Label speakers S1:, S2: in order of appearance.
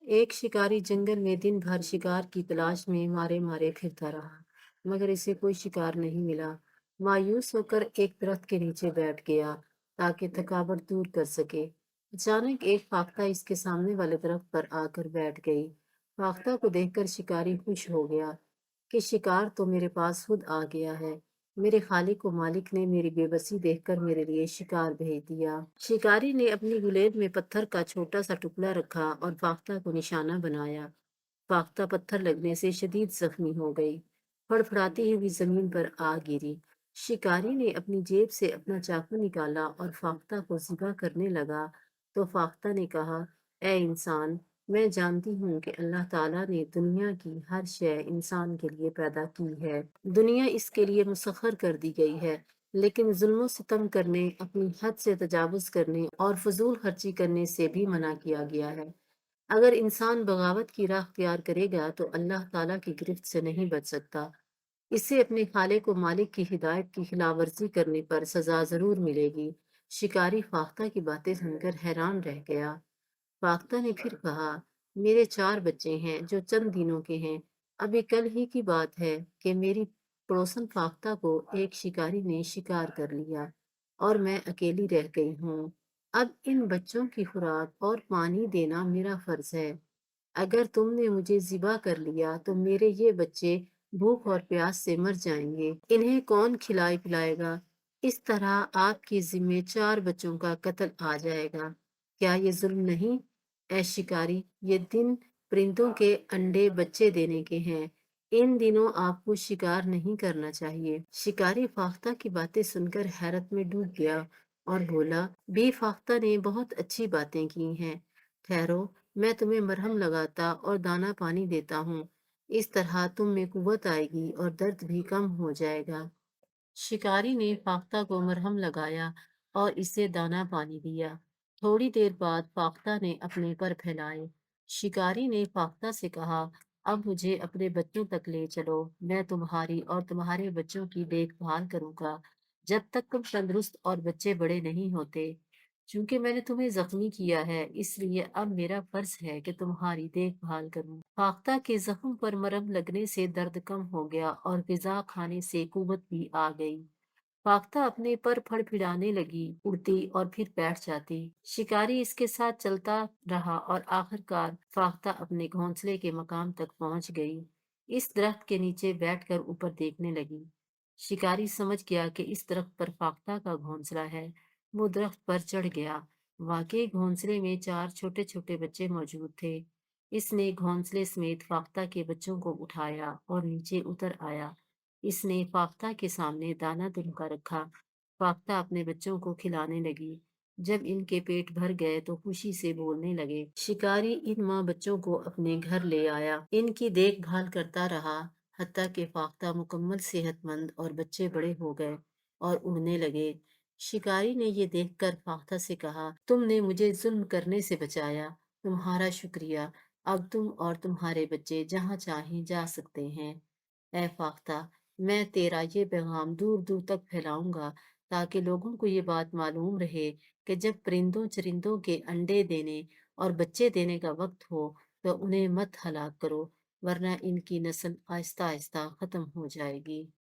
S1: एक शिकारी जंगल में दिन भर शिकार की तलाश में मारे मारे फिरता रहा, मगर इसे कोई शिकार नहीं मिला। मायूस होकर एक दरख्त के नीचे बैठ गया ताकि थकावट दूर कर सके। अचानक एक फाख्ता इसके सामने वाले दरख्त पर आकर बैठ गई। फाख्ता को देखकर शिकारी खुश हो गया कि शिकार तो मेरे पास खुद आ गया है। मेरे खालिक व मालिक ने मेरी बेबसी देखकर मेरे लिए शिकार भेज दिया। शिकारी ने अपनी गुलेल में पत्थर का छोटा सा टुकड़ा रखा और फाख्ता को निशाना बनाया। फाख्ता पत्थर लगने से शदीद जख्मी हो गई, फड़फड़ाती हुई जमीन पर आ गिरी। शिकारी ने अपनी जेब से अपना चाकू निकाला और फाख्ता को ज़िबा करने लगा, तो फाख्ता ने कहा, ए इंसान, मैं जानती हूँ कि अल्लाह ताला ने दुनिया की हर शय इंसान के लिए पैदा की है। दुनिया इसके लिए मुसख्खर कर दी गई है, लेकिन जुल्म सितम करने, अपनी हद से तजावुज करने और फजूल खर्ची करने से भी मना किया गया है। अगर इंसान बगावत की राह अख्तियार करेगा तो अल्लाह ताला की गिरफ्त से नहीं बच सकता। इसे अपने खालिक व मालिक की हिदायत की खिलाफ वर्जी करने पर सजा जरूर मिलेगी। शिकारी फाख्ता की बातें सुनकर हैरान रह गया। फाख्ता ने फिर कहा, मेरे 4 बच्चे हैं जो चंद दिनों के हैं। अभी कल ही की बात है कि मेरी पड़ोसन फाख्ता को एक शिकारी ने शिकार कर लिया और मैं अकेली रह गई हूँ। अब इन बच्चों की खुराक और पानी देना मेरा फर्ज है। अगर तुमने मुझे ज़िबा कर लिया तो मेरे ये बच्चे भूख और प्यास से मर जाएंगे। इन्हें कौन खिलाए पिलाएगा? इस तरह आपके जिम्मे 4 बच्चों का कत्ल आ जाएगा। क्या ये जुल्म नहीं? ऐ शिकारी, ये दिन परिंदों के अंडे बच्चे देने के हैं। इन दिनों आपको शिकार नहीं करना चाहिए। शिकारी फाख्ता की बातें सुनकर हैरत में डूब गया और बोला, बी फाख्ता ने बहुत अच्छी बातें की हैं। ठहरो, मैं तुम्हें मरहम लगाता और दाना पानी देता हूँ। इस तरह तुम में कुव्वत आएगी और दर्द भी कम हो जाएगा। शिकारी ने फाख्ता को मरहम लगाया और इसे दाना पानी दिया। थोड़ी देर बाद फाख्ता ने अपने पर फैलाए। शिकारी ने फाख्ता से कहा, अब मुझे अपने बच्चों तक ले चलो। मैं तुम्हारी और तुम्हारे बच्चों की देखभाल करूंगा जब तक तुम तंदुरुस्त और बच्चे बड़े नहीं होते। चूंकि मैंने तुम्हें जख्मी किया है, इसलिए अब मेरा फर्ज है कि तुम्हारी देखभाल करूं। फाख्ता के जख्म पर मरहम लगने से दर्द कम हो गया और ग़िज़ा खाने से कुव्वत भी आ गई। फाख्ता अपने पर फड़फड़ाने लगी, उड़ती और फिर बैठ जाती। शिकारी इसके साथ चलता रहा और आखिरकार फाख्ता अपने घोंसले के मकाम तक पहुंच गई। इस दरख्त के नीचे बैठकर ऊपर देखने लगी। शिकारी समझ गया कि इस दरख्त पर फाख्ता का घोंसला है। वो दरख्त पर चढ़ गया। वाकई घोंसले में 4 छोटे छोटे बच्चे मौजूद थे। इसने घोंसले समेत फाख्ता के बच्चों को उठाया और नीचे उतर आया। इसने फाख्ता के सामने दाना दुनका रखा। फाख्ता अपने बच्चों को खिलाने लगी। जब इनके पेट भर गए तो खुशी से बोलने लगे। शिकारी इन माँ बच्चों को अपने घर ले आया। इनकी देखभाल करता रहा, हत्ता कि फाख्ता मुकम्मल सेहतमंद और बच्चे बड़े हो गए और उड़ने लगे। शिकारी ने ये देखकर फाख्ता से कहा, तुमने मुझे जुल्म करने से बचाया। तुम्हारा शुक्रिया। अब तुम और तुम्हारे बच्चे जहाँ चाहें जा सकते हैं। ऐ फाख्ता, मैं तेरा ये पैगाम दूर दूर तक फैलाऊंगा ताकि लोगों को ये बात मालूम रहे कि जब परिंदों चरिंदों के अंडे देने और बच्चे देने का वक्त हो तो उन्हें मत हलाक करो, वरना इनकी नस्ल आहिस्ता आहिस्ता खत्म हो जाएगी।